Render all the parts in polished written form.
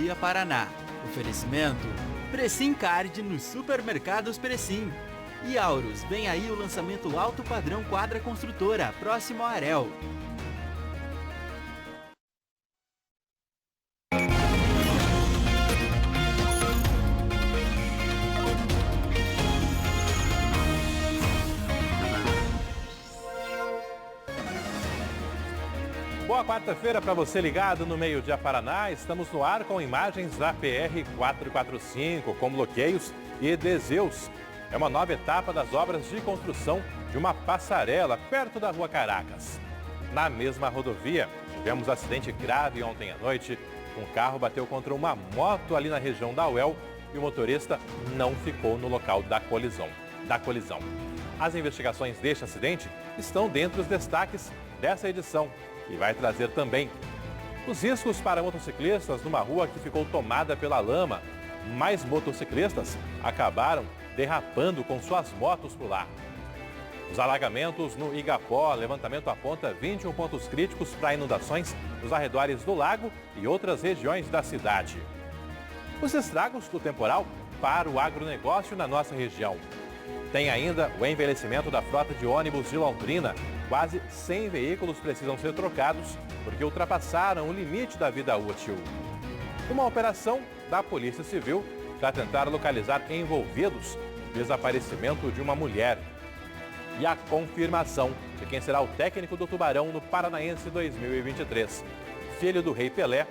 Dia Paraná. Oferecimento Precim Card nos supermercados Precim. E Aurus, vem aí o lançamento alto padrão quadra construtora, próximo ao Arel. Boa quarta-feira para você ligado no Meio Dia Paraná. Estamos no ar com imagens da PR-445, com bloqueios e desvios. É uma nova etapa das obras de construção de uma passarela perto da Rua Caracas. Na mesma rodovia, tivemos acidente grave ontem à noite. Um carro bateu contra uma moto ali na região da UEL e o motorista não ficou no local da colisão. As investigações deste acidente estão dentre os destaques dessa edição e vai trazer também os riscos para motociclistas numa rua que ficou tomada pela lama. Mais motociclistas acabaram derrapando com suas motos por lá. Os alagamentos no Igapó, levantamento aponta 21 pontos críticos para inundações nos arredores do lago e outras regiões da cidade. Os estragos do temporal para o agronegócio na nossa região. Tem ainda o envelhecimento da frota de ônibus de Londrina. Quase 100 veículos precisam ser trocados porque ultrapassaram o limite da vida útil. Uma operação da Polícia Civil para tentar localizar envolvidos no desaparecimento de uma mulher. E a confirmação de quem será o técnico do Tubarão no Paranaense 2023. Filho do Rei Pelé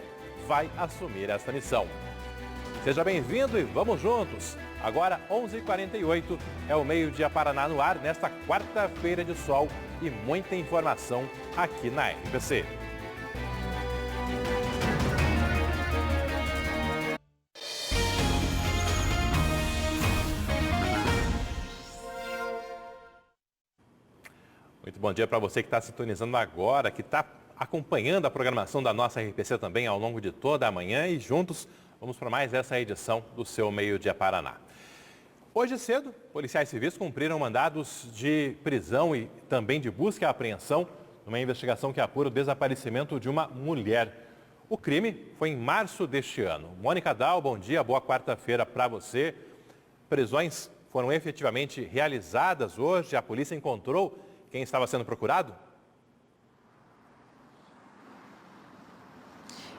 vai assumir esta missão. Seja bem-vindo e vamos juntos! Agora, 11h48, é o Meio Dia Paraná no ar, nesta quarta-feira de sol e muita informação aqui na RPC. Muito bom dia para você que está sintonizando agora, que está acompanhando a programação da nossa RPC também ao longo de toda a manhã e juntos vamos para mais essa edição do seu Meio Dia Paraná. Hoje cedo, policiais civis cumpriram mandados de prisão e também de busca e apreensão numa investigação que apura o desaparecimento de uma mulher. O crime foi em março deste ano. Mônica Dal, bom dia, boa quarta-feira para você. Prisões foram efetivamente realizadas hoje? A polícia encontrou quem estava sendo procurado?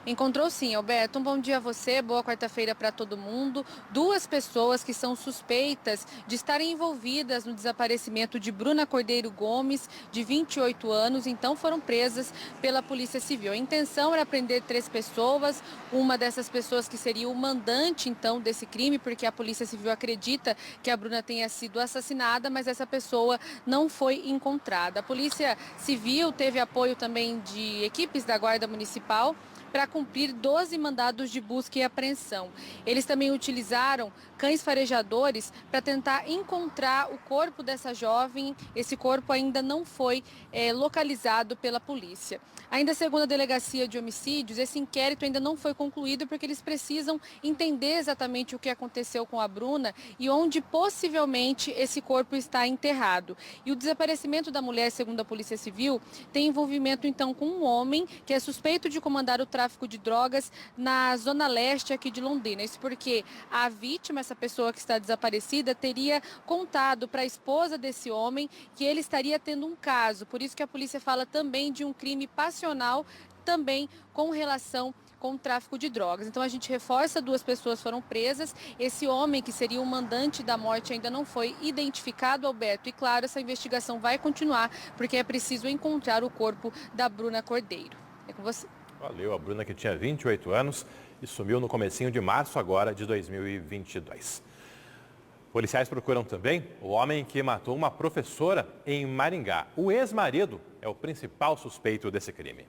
Encontrou sim, Alberto. Um bom dia a você, boa quarta-feira para todo mundo. Duas pessoas que são suspeitas de estarem envolvidas no desaparecimento de Bruna Cordeiro Gomes, de 28 anos, então foram presas pela Polícia Civil. A intenção era prender 3 pessoas, uma dessas pessoas que seria o mandante, então, desse crime, porque a Polícia Civil acredita que a Bruna tenha sido assassinada, mas essa pessoa não foi encontrada. A Polícia Civil teve apoio também de equipes da Guarda Municipal para cumprir 12 mandados de busca e apreensão. Eles também utilizaram cães farejadores para tentar encontrar o corpo dessa jovem. Esse corpo ainda não foi localizado pela polícia. Ainda segundo a Delegacia de Homicídios, esse inquérito ainda não foi concluído porque eles precisam entender exatamente o que aconteceu com a Bruna e onde possivelmente esse corpo está enterrado. E o desaparecimento da mulher, segundo a Polícia Civil, tem envolvimento então com um homem que é suspeito de comandar o tráfico de drogas na zona leste aqui de Londrina. Isso porque a vítima, essa pessoa que está desaparecida, teria contado para a esposa desse homem que ele estaria tendo um caso. Por isso que a polícia fala também de um crime passional, também com relação com o tráfico de drogas. Então a gente reforça, 2 pessoas foram presas. Esse homem, que seria o mandante da morte, ainda não foi identificado, Alberto. E claro, essa investigação vai continuar, porque é preciso encontrar o corpo da Bruna Cordeiro. É com você. Valeu, a Bruna, que tinha 28 anos e sumiu no comecinho de março agora de 2022. Policiais procuram também o homem que matou uma professora em Maringá. O ex-marido é o principal suspeito desse crime.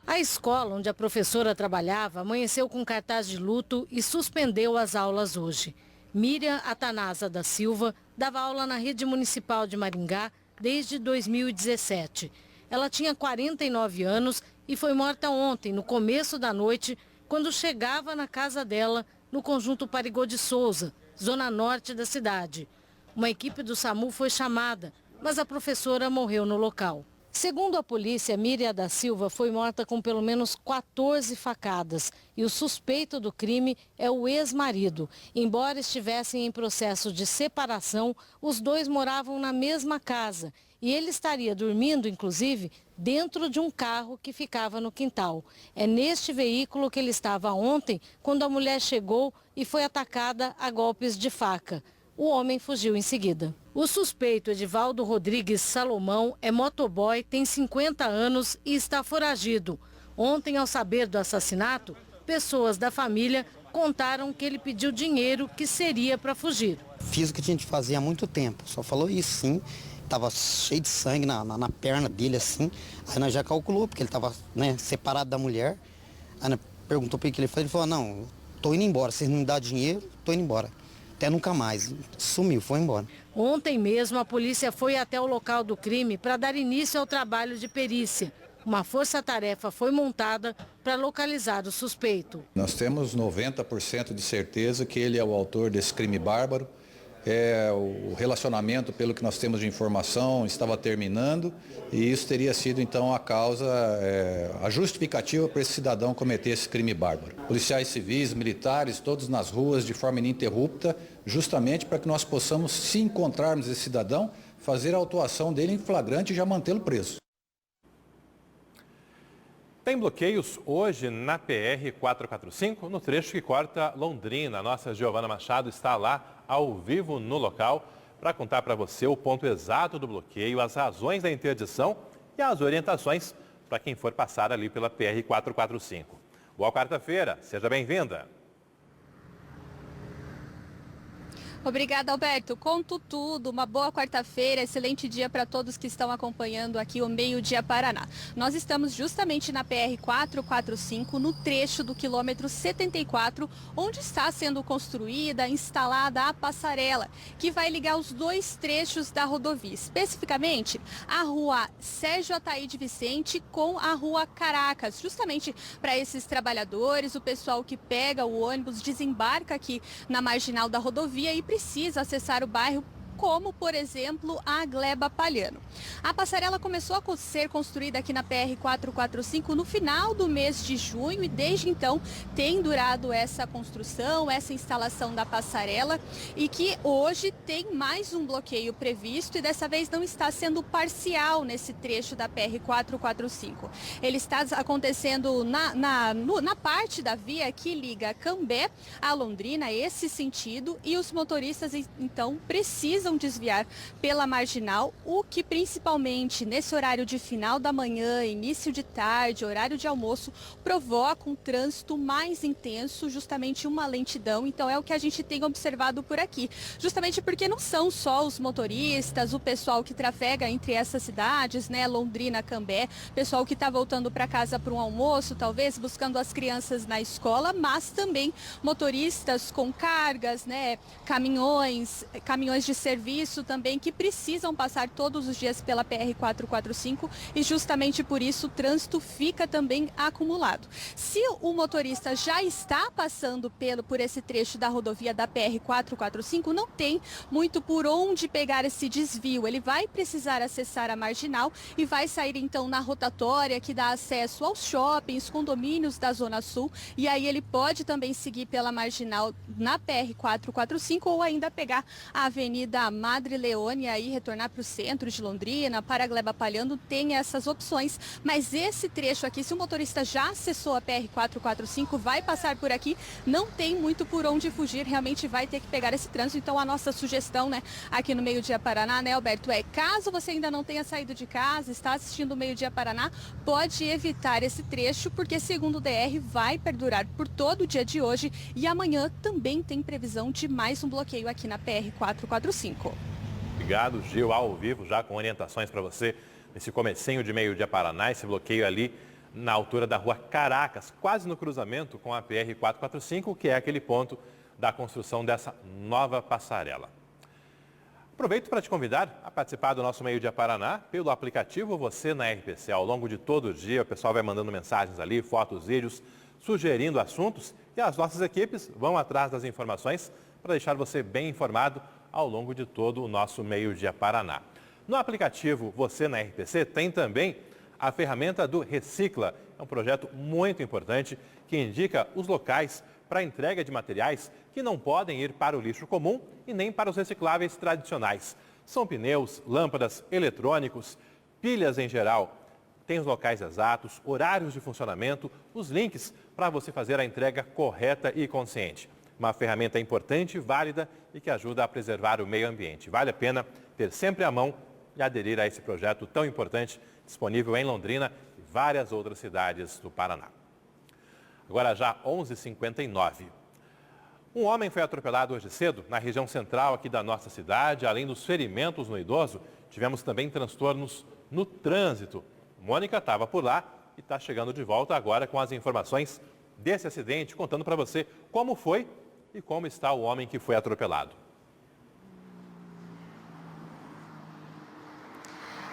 A escola onde a professora trabalhava amanheceu com cartaz de luto e suspendeu as aulas hoje. Miriam Atanasa da Silva dava aula na rede municipal de Maringá desde 2017. Ela tinha 49 anos e foi morta ontem, no começo da noite, quando chegava na casa dela, no conjunto Parigô de Souza, zona norte da cidade. Uma equipe do SAMU foi chamada, mas a professora morreu no local. Segundo a polícia, Miriam da Silva foi morta com pelo menos 14 facadas e o suspeito do crime é o ex-marido. Embora estivessem em processo de separação, os dois moravam na mesma casa e ele estaria dormindo, inclusive, dentro de um carro que ficava no quintal. É neste veículo que ele estava ontem, quando a mulher chegou e foi atacada a golpes de faca. O homem fugiu em seguida. O suspeito, Edivaldo Rodrigues Salomão, é motoboy, tem 50 anos e está foragido. Ontem, ao saber do assassinato, pessoas da família contaram que ele pediu dinheiro que seria para fugir. Fiz o que a gente fazia há muito tempo, só falou isso, sim. Tava cheio de sangue na perna dele, assim. Aí nós já calculou, porque ele estava, né, separado da mulher. Aí nós perguntou para ele o que ele fez, ele falou, não, tô indo embora, vocês não me dão dinheiro, tô indo embora. Até nunca mais. Sumiu, foi embora. Ontem mesmo, a polícia foi até o local do crime para dar início ao trabalho de perícia. Uma força-tarefa foi montada para localizar o suspeito. Nós temos 90% de certeza que ele é o autor desse crime bárbaro. O relacionamento, pelo que nós temos de informação, estava terminando e isso teria sido então a causa, a justificativa para esse cidadão cometer esse crime bárbaro. Policiais civis, militares, todos nas ruas de forma ininterrupta, justamente para que nós possamos, se encontrarmos esse cidadão, fazer a autuação dele em flagrante e já mantê-lo preso. Tem bloqueios hoje na PR-445, no trecho que corta Londrina. A nossa Giovana Machado está lá, ao vivo, no local, para contar para você o ponto exato do bloqueio, as razões da interdição e as orientações para quem for passar ali pela PR-445. Boa quarta-feira, seja bem-vinda. Obrigada, Alberto. Conto tudo. Uma boa quarta-feira, excelente dia para todos que estão acompanhando aqui o Meio Dia Paraná. Nós estamos justamente na PR-445, no trecho do quilômetro 74, onde está sendo construída, instalada a passarela, que vai ligar os dois trechos da rodovia, especificamente a rua Sérgio Ataíde Vicente com a rua Caracas, justamente para esses trabalhadores, o pessoal que pega o ônibus, desembarca aqui na marginal da rodovia e precisa acessar o bairro, como, por exemplo, a Gleba Palhano. A passarela começou a ser construída aqui na PR-445 no final do mês de junho e desde então tem durado essa construção, essa instalação da passarela e que hoje tem mais um bloqueio previsto e dessa vez não está sendo parcial nesse trecho da PR-445. Ele está acontecendo na parte da via que liga Cambé a Londrina, esse sentido, e os motoristas então precisam desviar pela marginal, o que principalmente nesse horário de final da manhã, início de tarde, horário de almoço, provoca um trânsito mais intenso, justamente uma lentidão. Então é o que a gente tem observado por aqui, justamente porque não são só os motoristas, o pessoal que trafega entre essas cidades, né, Londrina, Cambé, pessoal que está voltando para casa para um almoço, talvez buscando as crianças na escola, mas também motoristas com cargas, né, caminhões de serviço também que precisam passar todos os dias pela PR-445 e justamente por isso o trânsito fica também acumulado. Se o motorista já está passando por esse trecho da rodovia da PR-445, não tem muito por onde pegar esse desvio. Ele vai precisar acessar a marginal e vai sair então na rotatória que dá acesso aos shoppings, condomínios da Zona Sul e aí ele pode também seguir pela marginal na PR-445 ou ainda pegar a Avenida Madre Leone e aí retornar para o centro de Londrina, para a Gleba Palhano, tem essas opções. Mas esse trecho aqui, se o motorista já acessou a PR-445, vai passar por aqui, não tem muito por onde fugir, realmente vai ter que pegar esse trânsito. Então a nossa sugestão, né, aqui no Meio Dia Paraná, né, Alberto, caso você ainda não tenha saído de casa, está assistindo o Meio Dia Paraná, pode evitar esse trecho, porque segundo o DR vai perdurar por todo o dia de hoje e amanhã também tem previsão de mais um bloqueio aqui na PR-445. Obrigado, Gil, ao vivo, já com orientações para você nesse comecinho de Meio Dia Paraná, esse bloqueio ali na altura da rua Caracas, quase no cruzamento com a PR-445, que é aquele ponto da construção dessa nova passarela. Aproveito para te convidar a participar do nosso Meio Dia Paraná pelo aplicativo Você na RPC. Ao longo de todo o dia, o pessoal vai mandando mensagens ali, fotos, vídeos, sugerindo assuntos e as nossas equipes vão atrás das informações para deixar você bem informado ao longo de todo o nosso Meio Dia Paraná. No aplicativo Você na RPC tem também a ferramenta do Recicla. É um projeto muito importante que indica os locais para a entrega de materiais que não podem ir para o lixo comum e nem para os recicláveis tradicionais. São pneus, lâmpadas, eletrônicos, pilhas em geral. Tem os locais exatos, horários de funcionamento, os links para você fazer a entrega correta e consciente. Uma ferramenta importante, válida e que ajuda a preservar o meio ambiente. Vale a pena ter sempre à mão e aderir a esse projeto tão importante, disponível em Londrina e várias outras cidades do Paraná. Agora já 11h59. Um homem foi atropelado hoje cedo na região central aqui da nossa cidade. Além dos ferimentos no idoso, tivemos também transtornos no trânsito. Mônica estava por lá e está chegando de volta agora com as informações desse acidente, contando para você como foi e como está o homem que foi atropelado.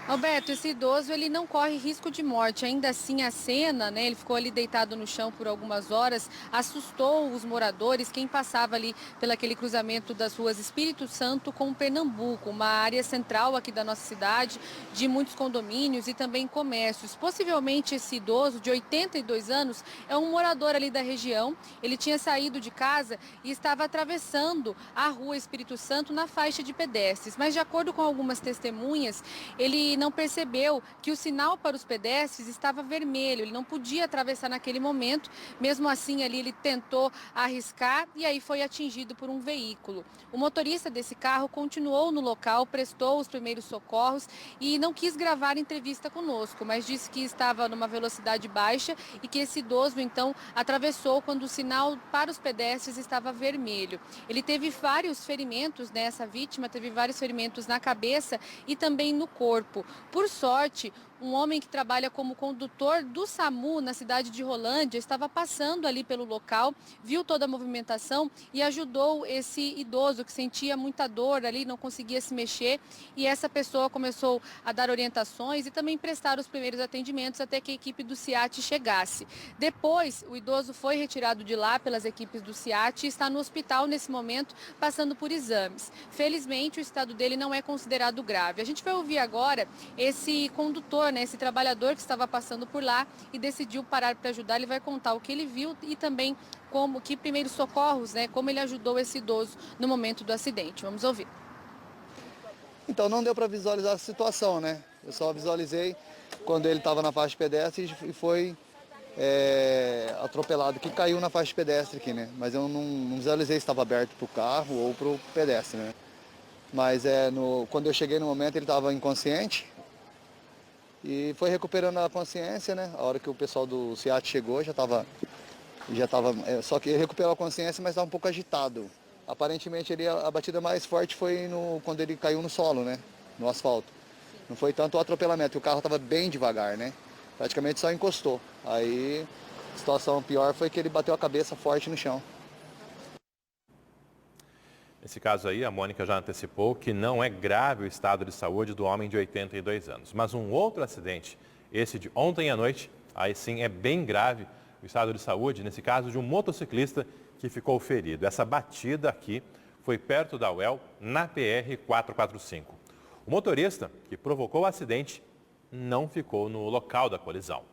Alberto, esse idoso ele não corre risco de morte. Ainda assim, a cena, ele ficou ali deitado no chão por algumas horas, assustou os moradores, quem passava ali pelaquele cruzamento das ruas Espírito Santo com Pernambuco, uma área central aqui da nossa cidade, de muitos condomínios e também comércios. Possivelmente esse idoso de 82 anos é um morador ali da região. Ele tinha saído de casa e estava atravessando a rua Espírito Santo na faixa de pedestres. Mas de acordo com algumas testemunhas, ele não percebeu que o sinal para os pedestres estava vermelho, ele não podia atravessar naquele momento. Mesmo assim, ali ele tentou arriscar e aí foi atingido por um veículo. O motorista desse carro continuou no local, prestou os primeiros socorros e não quis gravar entrevista conosco, mas disse que estava numa velocidade baixa e que esse idoso então atravessou quando o sinal para os pedestres estava vermelho. Ele teve vários ferimentos, essa vítima teve vários ferimentos na cabeça e também no corpo. Por sorte, um homem que trabalha como condutor do SAMU na cidade de Rolândia estava passando ali pelo local, viu toda a movimentação e ajudou esse idoso que sentia muita dor ali, não conseguia se mexer, e essa pessoa começou a dar orientações e também prestar os primeiros atendimentos até que a equipe do SIAT chegasse. Depois, o idoso foi retirado de lá pelas equipes do SIAT e está no hospital nesse momento, passando por exames. Felizmente, o estado dele não é considerado grave. A gente vai ouvir agora esse condutor, esse trabalhador que estava passando por lá e decidiu parar para ajudar. Ele vai contar o que ele viu e também que primeiros socorros, como ele ajudou esse idoso no momento do acidente. Vamos ouvir. Então não deu para visualizar a situação, Eu só visualizei quando ele estava na faixa de pedestre e foi atropelado, que caiu na faixa de pedestre aqui, Mas eu não visualizei se estava aberto para o carro ou para o pedestre, Mas quando eu cheguei no momento ele estava inconsciente. E foi recuperando a consciência, A hora que o pessoal do SIAT chegou, já estava, só que ele recuperou a consciência, mas estava um pouco agitado. Aparentemente a batida mais forte foi quando ele caiu no solo, No asfalto. Não foi tanto o atropelamento, o carro estava bem devagar, Praticamente só encostou. Aí a situação pior foi que ele bateu a cabeça forte no chão. Nesse caso aí, a Mônica já antecipou que não é grave o estado de saúde do homem de 82 anos. Mas um outro acidente, esse de ontem à noite, aí sim é bem grave o estado de saúde, nesse caso de um motociclista que ficou ferido. Essa batida aqui foi perto da UEL, na PR 445. O motorista que provocou o acidente não ficou no local da colisão.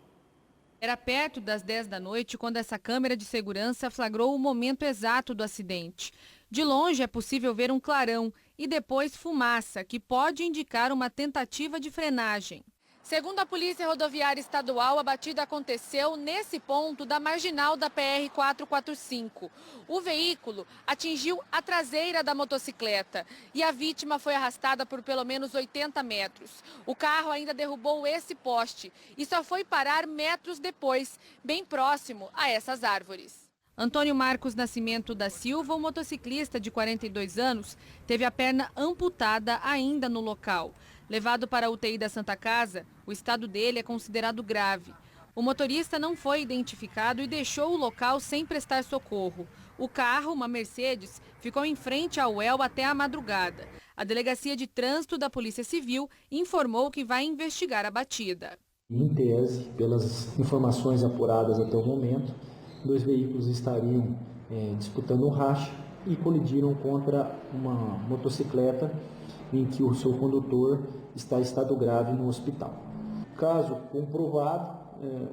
Era perto das 10 da noite quando essa câmera de segurança flagrou o momento exato do acidente. De longe é possível ver um clarão e depois fumaça, que pode indicar uma tentativa de frenagem. Segundo a Polícia Rodoviária Estadual, a batida aconteceu nesse ponto da marginal da PR 445. O veículo atingiu a traseira da motocicleta e a vítima foi arrastada por pelo menos 80 metros. O carro ainda derrubou esse poste e só foi parar metros depois, bem próximo a essas árvores. Antônio Marcos Nascimento da Silva, um motociclista de 42 anos, teve a perna amputada ainda no local. Levado para a UTI da Santa Casa, o estado dele é considerado grave. O motorista não foi identificado e deixou o local sem prestar socorro. O carro, uma Mercedes, ficou em frente ao UEL até a madrugada. A Delegacia de Trânsito da Polícia Civil informou que vai investigar a batida. Em tese, pelas informações apuradas até o momento, 2 veículos estariam disputando um racha e colidiram contra uma motocicleta em que o seu condutor está em estado grave no hospital. Caso comprovado,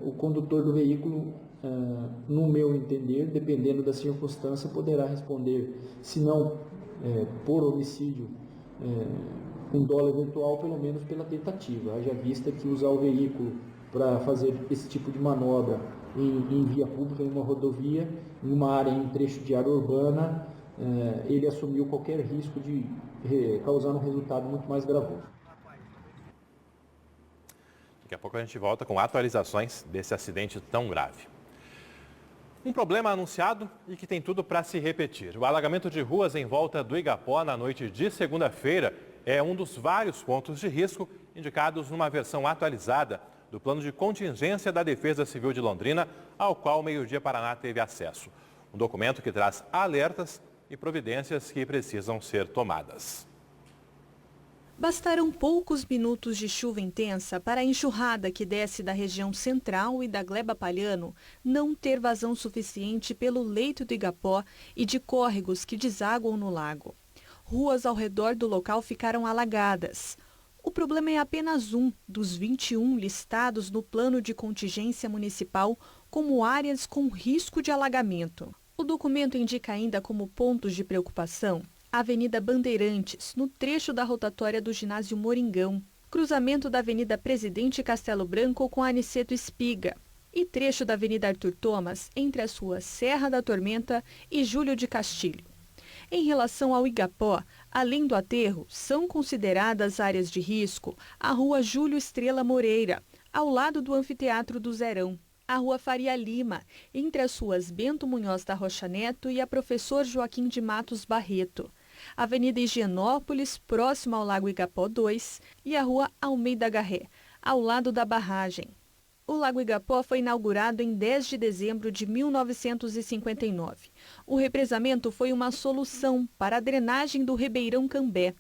o condutor do veículo, no meu entender, dependendo da circunstância, poderá responder, se não por homicídio com dolo eventual, pelo menos pela tentativa. Haja vista que usar o veículo para fazer esse tipo de manobra em via pública, em uma rodovia, em uma área, em um trecho de área urbana, ele assumiu qualquer risco de causar um resultado muito mais gravoso. Daqui a pouco a gente volta com atualizações desse acidente tão grave. Um problema anunciado e que tem tudo para se repetir. O alagamento de ruas em volta do Igapó na noite de segunda-feira é um dos vários pontos de risco indicados numa versão atualizada do Plano de Contingência da Defesa Civil de Londrina, ao qual o Meio Dia Paraná teve acesso. Um documento que traz alertas e providências que precisam ser tomadas. Bastaram poucos minutos de chuva intensa para a enxurrada que desce da região central e da Gleba Palhano não ter vazão suficiente pelo leito do Igapó e de córregos que desaguam no lago. Ruas ao redor do local ficaram alagadas. O problema é apenas um dos 21 listados no Plano de Contingência Municipal como áreas com risco de alagamento. O documento indica ainda como pontos de preocupação a Avenida Bandeirantes, no trecho da rotatória do ginásio Moringão, cruzamento da Avenida Presidente Castelo Branco com a Aniceto Espiga e trecho da Avenida Arthur Thomas entre as ruas Serra da Tormenta e Júlio de Castilho. Em relação ao Igapó, além do aterro, são consideradas áreas de risco a Rua Júlio Estrela Moreira, ao lado do Anfiteatro do Zerão, a Rua Faria Lima, entre as ruas Bento Munhoz da Rocha Neto e a Professor Joaquim de Matos Barreto, a Avenida Higienópolis, próximo ao Lago Igapó 2, e a Rua Almeida Garré, ao lado da barragem. O Lago Igapó foi inaugurado em 10 de dezembro de 1959. O represamento foi uma solução para a drenagem do Ribeirão Cambé.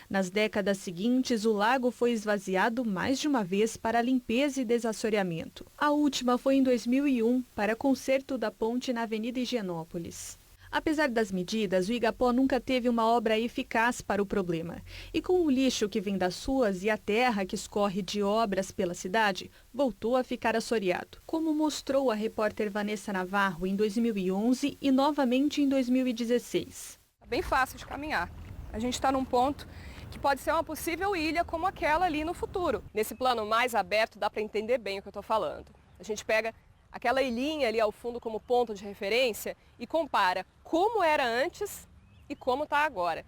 Nas décadas seguintes, o lago foi esvaziado mais de uma vez para limpeza e desassoreamento. A última foi em 2001, para conserto da ponte na Avenida Higienópolis. Apesar das medidas, o Igapó nunca teve uma obra eficaz para o problema. E com o lixo que vem das ruas e a terra que escorre de obras pela cidade, voltou a ficar assoreado. Como mostrou a repórter Vanessa Navarro em 2011 e novamente em 2016. É bem fácil de caminhar. A gente está num ponto que pode ser uma possível ilha como aquela ali no futuro. Nesse plano mais aberto dá para entender bem o que eu estou falando. A gente pega aquela ilhinha ali ao fundo como ponto de referência e compara como era antes e como está agora.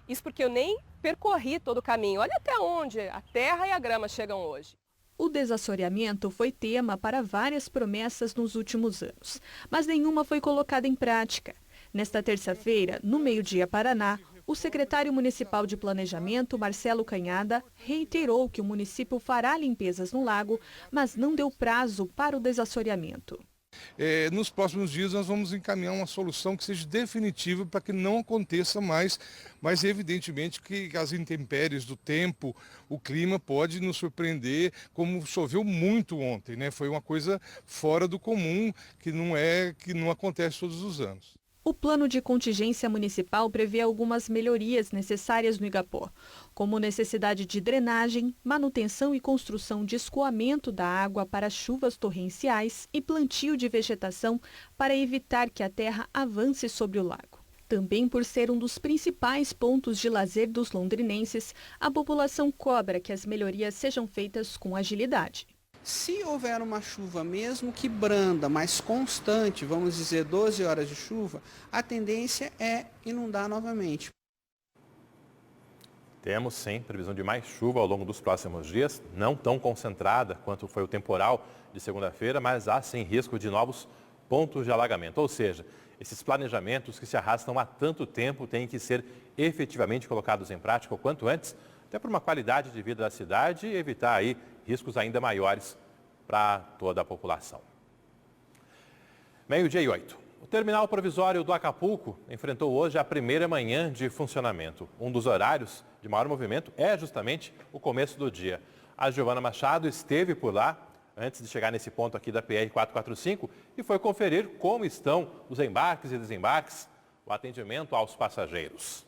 Isso porque eu nem percorri todo o caminho. Olha até onde a terra e a grama chegam hoje. O desassoreamento foi tema para várias promessas nos últimos anos, mas nenhuma foi colocada em prática. Nesta terça-feira, no Meio Dia Paraná, o secretário municipal de Planejamento, Marcelo Canhada, reiterou que o município fará limpezas no lago, mas não deu prazo para o desassoreamento. Nos próximos dias nós vamos encaminhar uma solução que seja definitiva para que não aconteça mais, mas evidentemente que as intempéries do tempo, o clima pode nos surpreender, como choveu muito ontem, né? Foi uma coisa fora do comum, que não acontece todos os anos. O plano de contingência municipal prevê algumas melhorias necessárias no Igapó, como necessidade de drenagem, manutenção e construção de escoamento da água para chuvas torrenciais e plantio de vegetação para evitar que a terra avance sobre o lago. Também por ser um dos principais pontos de lazer dos londrinenses, a população cobra que as melhorias sejam feitas com agilidade. Se houver uma chuva, mesmo que branda, mas constante, vamos dizer 12 horas de chuva, a tendência é inundar novamente. Temos sim previsão de mais chuva ao longo dos próximos dias, não tão concentrada quanto foi o temporal de segunda-feira, mas há sim risco de novos pontos de alagamento. Ou seja, esses planejamentos que se arrastam há tanto tempo têm que ser efetivamente colocados em prática o quanto antes, até por uma qualidade de vida da cidade e evitar aí riscos ainda maiores para toda a população. 12:08. O terminal provisório do Acapulco enfrentou hoje a primeira manhã de funcionamento. Um dos horários de maior movimento é justamente o começo do dia. A Giovana Machado esteve por lá antes de chegar nesse ponto aqui da PR-445 e foi conferir como estão os embarques e desembarques, o atendimento aos passageiros.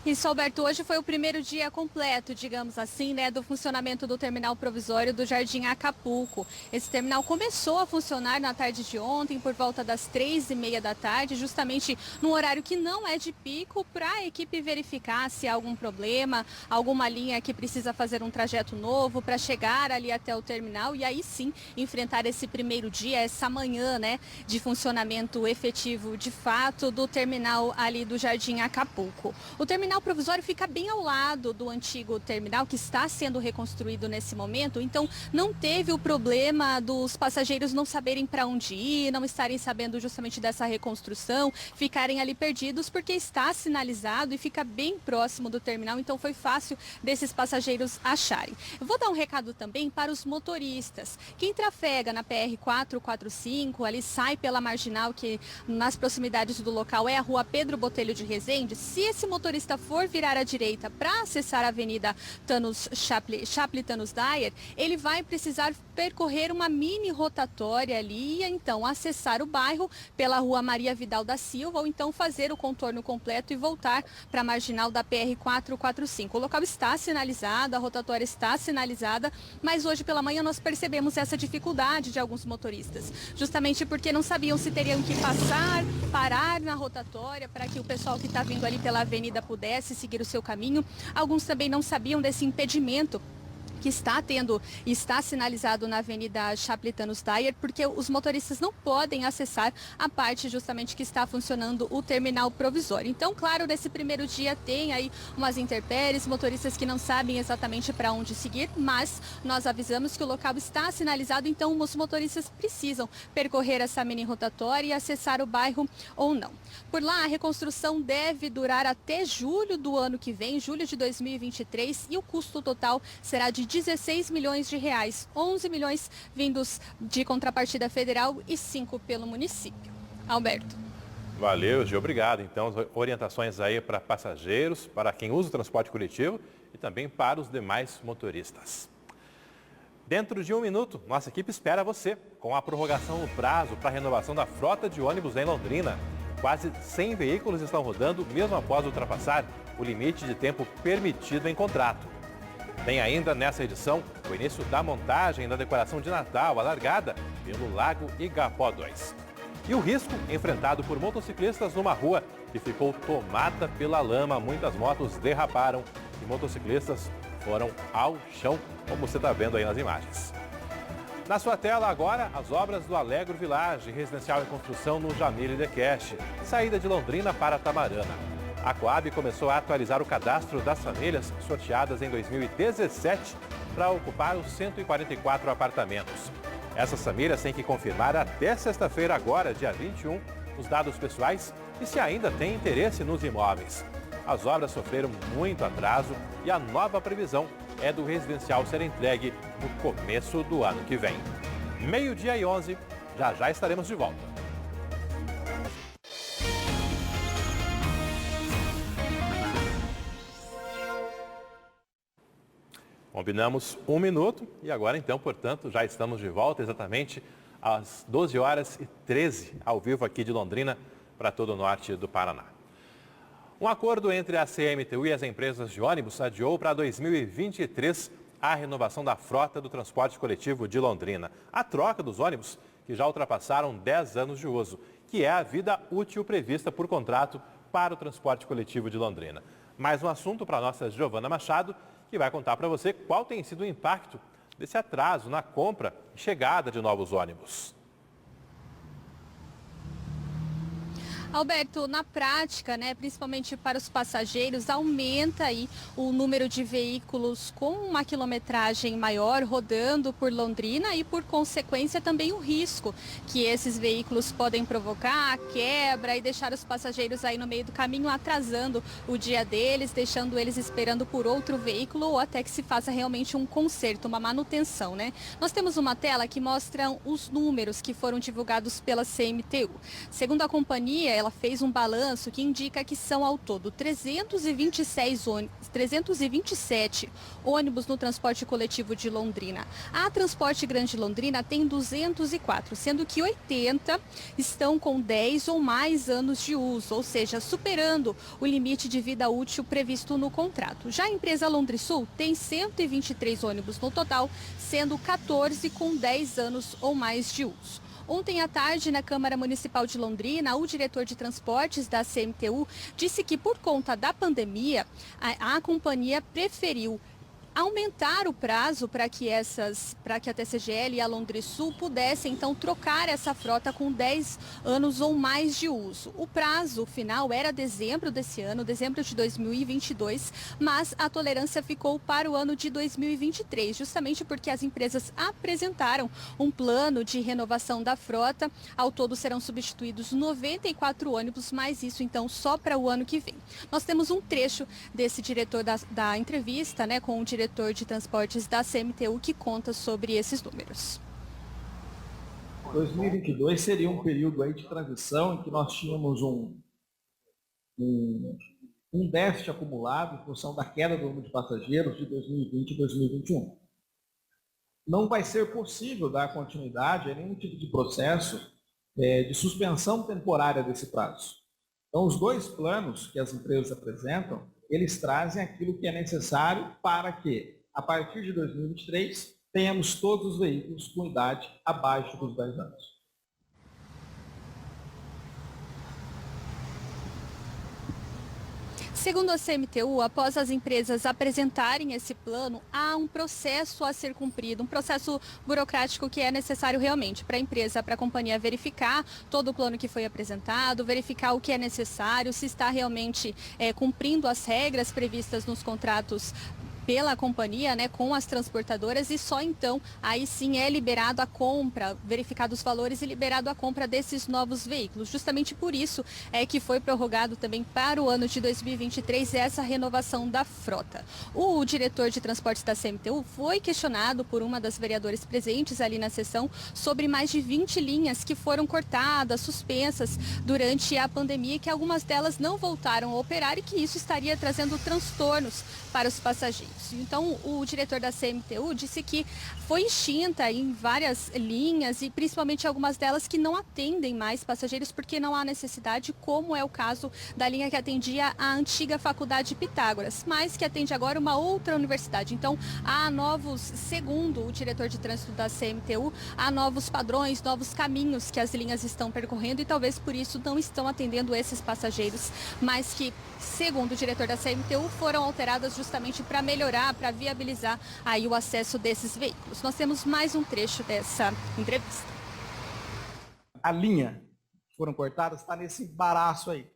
Isso, Alberto, hoje foi o primeiro dia completo, digamos assim, né, do funcionamento do terminal provisório do Jardim Acapulco. Esse terminal começou a funcionar na tarde de ontem, por volta das 3h30 da tarde, justamente no horário que não é de pico, para a equipe verificar se há algum problema, alguma linha que precisa fazer um trajeto novo para chegar ali até o terminal e aí sim enfrentar esse primeiro dia, essa manhã, né, de funcionamento efetivo de fato do terminal ali do Jardim Acapulco. O terminal provisório fica bem ao lado do antigo terminal que está sendo reconstruído nesse momento, então não teve o problema dos passageiros não saberem para onde ir, não estarem sabendo justamente dessa reconstrução, ficarem ali perdidos porque está sinalizado e fica bem próximo do terminal, então foi fácil desses passageiros acharem. Eu vou dar um recado também para os motoristas. Quem trafega na PR-445, ali sai pela Marginal, que nas proximidades do local é a rua Pedro Botelho de Rezende, se esse motorista for virar à direita para acessar a Avenida Chaplin Thanos Dyer, ele vai precisar percorrer uma mini rotatória ali e então acessar o bairro pela rua Maria Vidal da Silva ou então fazer o contorno completo e voltar para a Marginal da PR-445. O local está sinalizado, a rotatória está sinalizada, mas hoje pela manhã nós percebemos essa dificuldade de alguns motoristas, justamente porque não sabiam se teriam que parar na rotatória para que o pessoal que está vindo ali pela avenida pudesse seguir o seu caminho. Alguns também não sabiam desse impedimento que está sinalizado na Avenida Chaplin Thanos Dyer, porque os motoristas não podem acessar a parte justamente que está funcionando o terminal provisório. Então, claro, nesse primeiro dia tem aí umas intempéries, motoristas que não sabem exatamente para onde seguir, mas nós avisamos que o local está sinalizado, então os motoristas precisam percorrer essa mini rotatória e acessar o bairro ou não. Por lá, a reconstrução deve durar até julho do ano que vem, julho de 2023, e o custo total será de 16 milhões de reais, 11 milhões vindos de contrapartida federal e 5 pelo município. Alberto. Valeu, Gil, obrigado. Então, orientações aí para passageiros, para quem usa o transporte coletivo e também para os demais motoristas. Dentro de 1 minuto, nossa equipe espera você com a prorrogação no prazo para a renovação da frota de ônibus em Londrina. Quase 100 veículos estão rodando mesmo após ultrapassar o limite de tempo permitido em contrato. Tem ainda nessa edição o início da montagem da decoração de Natal, a largada pelo Lago Igapó 2. E o risco enfrentado por motociclistas numa rua que ficou tomada pela lama. Muitas motos derraparam e motociclistas foram ao chão, como você está vendo aí nas imagens. Na sua tela agora, as obras do Alegro Village, residencial em construção no Jamile Dequeche, saída de Londrina para Tamarana. A Coab começou a atualizar o cadastro das famílias sorteadas em 2017 para ocupar os 144 apartamentos. Essas famílias têm que confirmar até sexta-feira agora, dia 21, os dados pessoais e se ainda têm interesse nos imóveis. As obras sofreram muito atraso e a nova previsão é do residencial ser entregue no começo do ano que vem. 12h11, já estaremos de volta. Combinamos 1 minuto e agora então, portanto, já estamos de volta exatamente às 12h13, ao vivo aqui de Londrina para todo o norte do Paraná. Um acordo entre a CMTU e as empresas de ônibus adiou para 2023 a renovação da frota do transporte coletivo de Londrina. A troca dos ônibus que já ultrapassaram 10 anos de uso, que é a vida útil prevista por contrato para o transporte coletivo de Londrina. Mais um assunto para a nossa Giovana Machado, que vai contar para você qual tem sido o impacto desse atraso na compra e chegada de novos ônibus. Alberto, na prática, né, principalmente para os passageiros, aumenta aí o número de veículos com uma quilometragem maior rodando por Londrina e, por consequência, também o risco que esses veículos podem provocar, a quebra e deixar os passageiros aí no meio do caminho, atrasando o dia deles, deixando eles esperando por outro veículo ou até que se faça realmente um conserto, uma manutenção, né? Nós temos uma tela que mostra os números que foram divulgados pela CMTU. Segundo a companhia, ela fez um balanço que indica que são ao todo 327 ônibus no transporte coletivo de Londrina. A Transporte Grande Londrina tem 204, sendo que 80 estão com 10 ou mais anos de uso, ou seja, superando o limite de vida útil previsto no contrato. Já a empresa Londrisul tem 123 ônibus no total, sendo 14 com 10 anos ou mais de uso. Ontem à tarde, na Câmara Municipal de Londrina, o diretor de transportes da CMTU disse que, por conta da pandemia, a companhia preferiu aumentar o prazo para que a TCGL e a Londrisul pudessem, então, trocar essa frota com 10 anos ou mais de uso. O prazo final era dezembro desse ano, dezembro de 2022, mas a tolerância ficou para o ano de 2023, justamente porque as empresas apresentaram um plano de renovação da frota. Ao todo serão substituídos 94 ônibus, mas isso, então, só para o ano que vem. Nós temos um trecho desse diretor da entrevista, né, com o diretor de transportes da CMTU, que conta sobre esses números. 2022 seria um período aí de transição em que nós tínhamos um déficit acumulado em função da queda do número de passageiros de 2020 e 2021. Não vai ser possível dar continuidade a nenhum tipo de processo de suspensão temporária desse prazo. Então, os dois planos que as empresas apresentam, eles trazem aquilo que é necessário para que, a partir de 2023, tenhamos todos os veículos com idade abaixo dos 10 anos. Segundo a CMTU, após as empresas apresentarem esse plano, há um processo a ser cumprido, um processo burocrático que é necessário realmente para a empresa, para a companhia verificar todo o plano que foi apresentado, verificar o que é necessário, se está realmente cumprindo as regras previstas nos contratos pela companhia, né, com as transportadoras, e só então, aí sim é liberado a compra, verificado os valores e liberado a compra desses novos veículos. Justamente por isso é que foi prorrogado também para o ano de 2023 essa renovação da frota. O diretor de transportes da CMTU foi questionado por uma das vereadoras presentes ali na sessão sobre mais de 20 linhas que foram cortadas, suspensas durante a pandemia, e que algumas delas não voltaram a operar e que isso estaria trazendo transtornos para os passageiros. Então, o diretor da CMTU disse que foi extinta em várias linhas e principalmente algumas delas que não atendem mais passageiros porque não há necessidade, como é o caso da linha que atendia a antiga Faculdade Pitágoras, mas que atende agora uma outra universidade. Então, há novos, segundo o diretor de trânsito da CMTU, há novos padrões, novos caminhos que as linhas estão percorrendo e talvez por isso não estão atendendo esses passageiros, mas que, segundo o diretor da CMTU, foram alteradas justamente para melhorar, para viabilizar aí o acesso desses veículos. Nós temos mais um trecho dessa entrevista. A linha que foram cortadas está nesse embaraço aí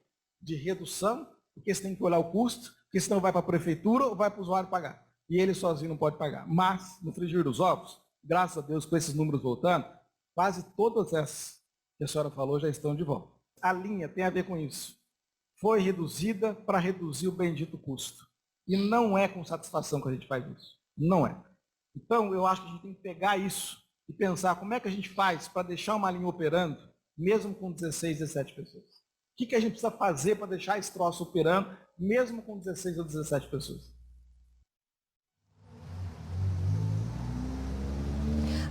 de redução, porque você tem que olhar o custo, porque senão vai para a prefeitura ou vai para o usuário pagar. E ele sozinho não pode pagar. Mas, no frigir dos ovos, graças a Deus, com esses números voltando, quase todas essas que a senhora falou já estão de volta. A linha tem a ver com isso. Foi reduzida para reduzir o bendito custo. E não é com satisfação que a gente faz isso. Não é. Então, eu acho que a gente tem que pegar isso e pensar como é que a gente faz para deixar uma linha operando, mesmo com 16, 17 pessoas. O que a gente precisa fazer para deixar esse troço operando, mesmo com 16 ou 17 pessoas?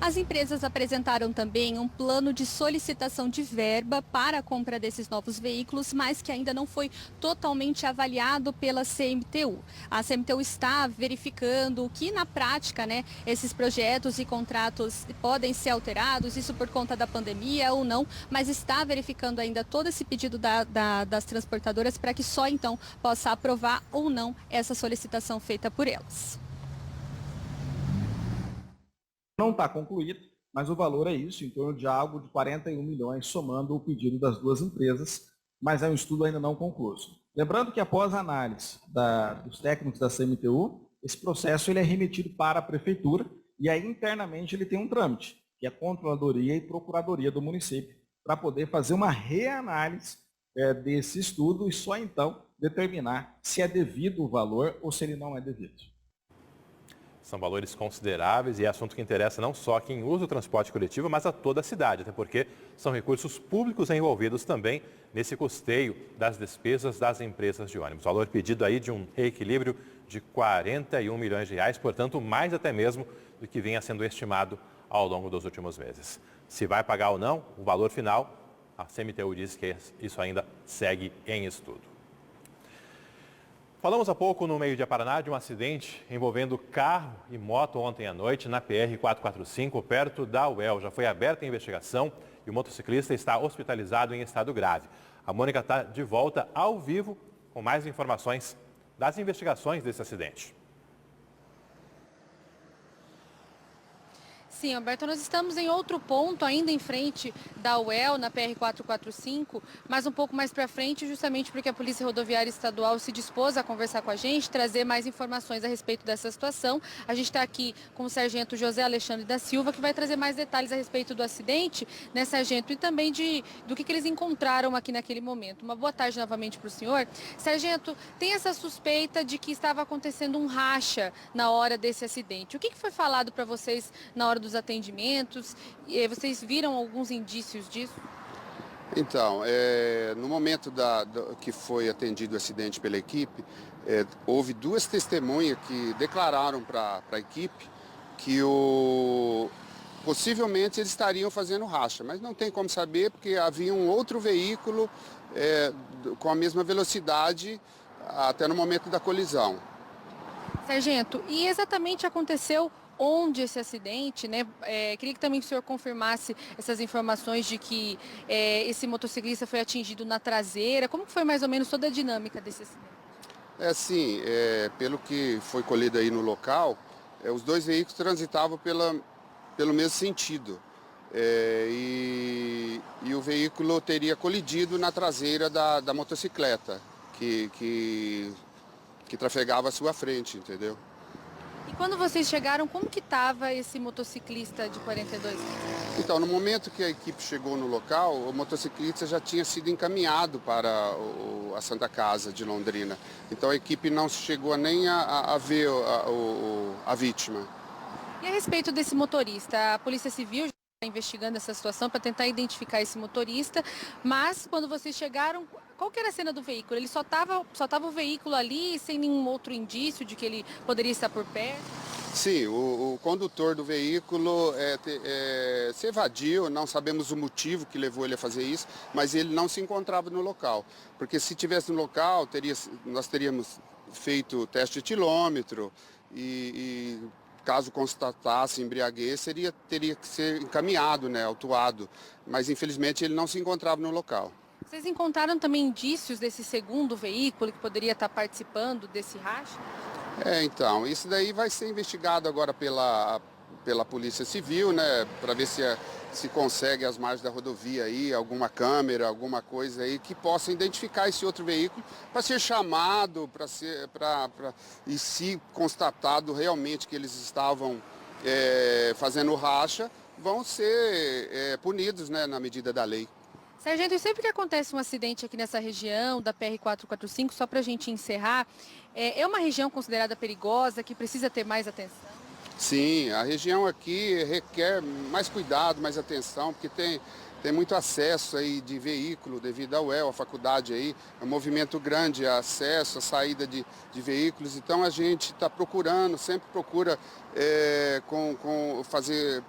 As empresas apresentaram também um plano de solicitação de verba para a compra desses novos veículos, mas que ainda não foi totalmente avaliado pela CMTU. A CMTU está verificando que, na prática, né, esses projetos e contratos podem ser alterados, isso por conta da pandemia ou não, mas está verificando ainda todo esse pedido das transportadoras para que só então possa aprovar ou não essa solicitação feita por elas. Não está concluído, mas o valor é isso, em torno de algo de 41 milhões, somando o pedido das duas empresas, mas é um estudo ainda não concluído. Lembrando que após a análise dos técnicos da CMTU, esse processo ele é remetido para a prefeitura e aí internamente ele tem um trâmite, que é a controladoria e procuradoria do município, para poder fazer uma reanálise desse estudo e só então determinar se é devido o valor ou se ele não é devido. São valores consideráveis e é assunto que interessa não só quem usa o transporte coletivo, mas a toda a cidade, até porque são recursos públicos envolvidos também nesse custeio das despesas das empresas de ônibus. Valor pedido aí de um reequilíbrio de 41 milhões de reais, portanto, mais até mesmo do que vinha sendo estimado ao longo dos últimos meses. Se vai pagar ou não, o valor final, a CMTU diz que isso ainda segue em estudo. Falamos há pouco no Meio Dia Paraná de um acidente envolvendo carro e moto ontem à noite na PR-445, perto da UEL. Já foi aberta a investigação e o motociclista está hospitalizado em estado grave. A Mônica está de volta ao vivo com mais informações das investigações desse acidente. Sim, Alberto, nós estamos em outro ponto, ainda em frente da UEL, na PR-445, mas um pouco mais para frente, justamente porque a Polícia Rodoviária Estadual se dispôs a conversar com a gente, trazer mais informações a respeito dessa situação. A gente está aqui com o sargento José Alexandre da Silva, que vai trazer mais detalhes a respeito do acidente, né, sargento, e também do que eles encontraram aqui naquele momento. Uma boa tarde novamente para o senhor. Sargento, tem essa suspeita de que estava acontecendo um racha na hora desse acidente. O que foi falado para vocês na hora dos atendimentos? Vocês viram alguns indícios disso? Então, no momento que foi atendido o acidente pela equipe, houve duas testemunhas que declararam para a equipe que possivelmente eles estariam fazendo racha, mas não tem como saber porque havia um outro veículo com a mesma velocidade até no momento da colisão. Sargento, e exatamente aconteceu onde esse acidente, né? Queria que também o senhor confirmasse essas informações de que esse motociclista foi atingido na traseira. Como que foi mais ou menos toda a dinâmica desse acidente? Pelo que foi colhido aí no local, os dois veículos transitavam pelo mesmo sentido. E o veículo teria colidido na traseira da motocicleta, que trafegava à sua frente, entendeu? E quando vocês chegaram, como que estava esse motociclista de 42 anos? Então, no momento que a equipe chegou no local, o motociclista já tinha sido encaminhado para a Santa Casa de Londrina. Então a equipe não chegou nem a ver a vítima. E a respeito desse motorista, a Polícia Civil já está investigando essa situação para tentar identificar esse motorista, mas quando vocês chegaram, qual que era a cena do veículo? Ele só tava o veículo ali, sem nenhum outro indício de que ele poderia estar por perto? Sim, o condutor do veículo se evadiu, não sabemos o motivo que levou ele a fazer isso, mas ele não se encontrava no local. Porque se estivesse no local, nós teríamos feito teste de etilômetro e caso constatasse embriaguez, teria que ser encaminhado, autuado. Mas infelizmente ele não se encontrava no local. Vocês encontraram também indícios desse segundo veículo que poderia estar participando desse racha? Então, isso daí vai ser investigado agora pela Polícia Civil, né, para ver se consegue as margens da rodovia aí, alguma câmera, alguma coisa aí que possa identificar esse outro veículo para ser chamado, e se constatado realmente que eles estavam fazendo racha, vão ser punidos, né, na medida da lei. Sargento, e sempre que acontece um acidente aqui nessa região da PR-445, só para a gente encerrar, é uma região considerada perigosa, que precisa ter mais atenção? Sim, a região aqui requer mais cuidado, mais atenção, porque tem muito acesso aí de veículo devido ao UEL, a faculdade aí, é um movimento grande, acesso, a saída de veículos, então a gente está procurando, sempre procura fazer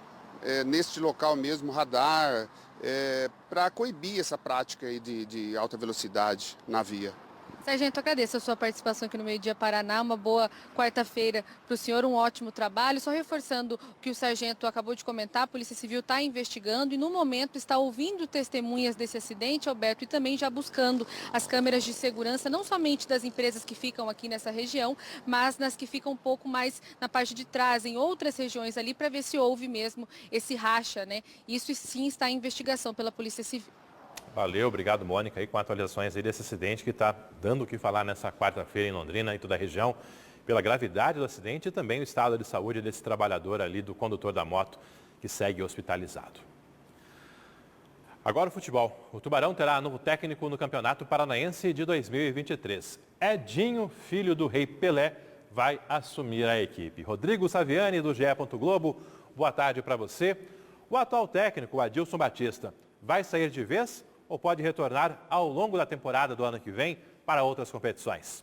neste local mesmo radar, para coibir essa prática aí de alta velocidade na via. Sargento, agradeço a sua participação aqui no Meio Dia Paraná, uma boa quarta-feira para o senhor, um ótimo trabalho. Só reforçando o que o sargento acabou de comentar, a Polícia Civil está investigando e no momento está ouvindo testemunhas desse acidente, Alberto, e também já buscando as câmeras de segurança, não somente das empresas que ficam aqui nessa região, mas nas que ficam um pouco mais na parte de trás, em outras regiões ali, para ver se houve mesmo esse racha, né? Isso sim está em investigação pela Polícia Civil. Valeu, obrigado, Mônica, aí com atualizações aí desse acidente que está dando o que falar nessa quarta-feira em Londrina e toda a região, pela gravidade do acidente e também o estado de saúde desse trabalhador ali, do condutor da moto, que segue hospitalizado. Agora o futebol. O Tubarão terá novo técnico no Campeonato Paranaense de 2023. Edinho, filho do Rei Pelé, vai assumir a equipe. Rodrigo Saviani, do GE. Globo, boa tarde para você. O atual técnico, Adilson Batista, vai sair de vez ou pode retornar ao longo da temporada do ano que vem para outras competições?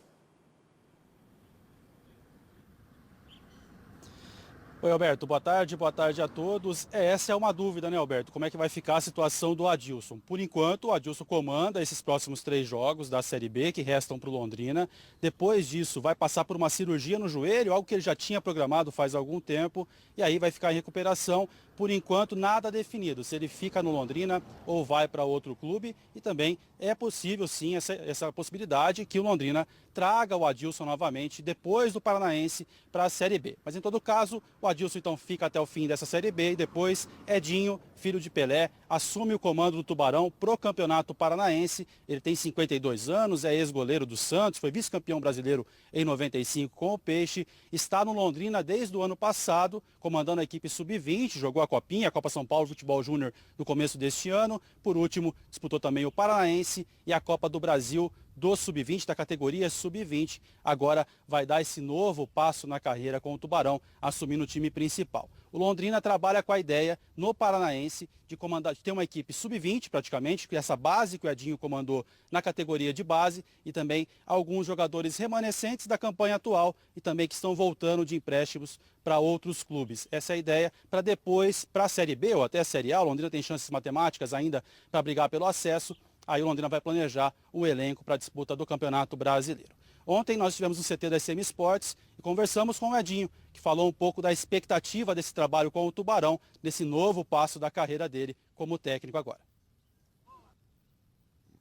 Oi, Alberto, boa tarde a todos. Essa é uma dúvida, né, Alberto? Como é que vai ficar a situação do Adilson? Por enquanto, o Adilson comanda esses próximos 3 jogos da Série B que restam para o Londrina. Depois disso, vai passar por uma cirurgia no joelho, algo que ele já tinha programado faz algum tempo, e aí vai ficar em recuperação. Por enquanto, nada definido, se ele fica no Londrina ou vai para outro clube. E também é possível, sim, essa possibilidade que o Londrina traga o Adilson novamente depois do Paranaense para a Série B. Mas, em todo caso, o Adilson, então, fica até o fim dessa Série B e depois Edinho, filho de Pelé, assume o comando do Tubarão pro Campeonato Paranaense. Ele tem 52 anos, é ex-goleiro do Santos, foi vice-campeão brasileiro em 95 com o Peixe, está no Londrina desde o ano passado, comandando a equipe sub-20, jogou a Copinha, a Copa São Paulo Futebol Júnior no começo deste ano. Por último, disputou também o Paranaense e a Copa do Brasil do sub-20, da categoria sub-20. Agora vai dar esse novo passo na carreira com o Tubarão, assumindo o time principal. O Londrina trabalha com a ideia, no Paranaense, de ter uma equipe sub-20 praticamente, que é essa base que o Edinho comandou na categoria de base, e também alguns jogadores remanescentes da campanha atual e também que estão voltando de empréstimos para outros clubes. Essa é a ideia para depois, para a Série B ou até a Série A. O Londrina tem chances matemáticas ainda para brigar pelo acesso. Aí o Londrina vai planejar o elenco para a disputa do Campeonato Brasileiro. Ontem nós estivemos no CT da SM Sports e conversamos com o Edinho, que falou um pouco da expectativa desse trabalho com o Tubarão, desse novo passo da carreira dele como técnico agora.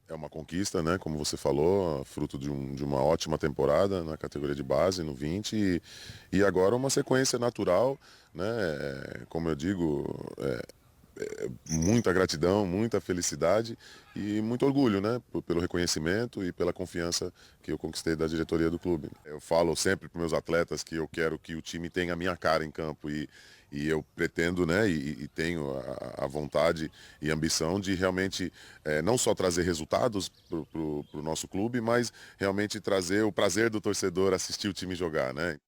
É uma conquista, né? Como você falou, fruto de uma ótima temporada na categoria de base, no 20, e agora uma sequência natural, né? Como eu digo, muita gratidão, muita felicidade e muito orgulho, né, pelo reconhecimento e pela confiança que eu conquistei da diretoria do clube. Eu falo sempre para os meus atletas que eu quero que o time tenha a minha cara em campo e eu pretendo, né, e tenho a vontade e ambição de realmente não só trazer resultados para o nosso clube, mas realmente trazer o prazer do torcedor assistir o time jogar, né.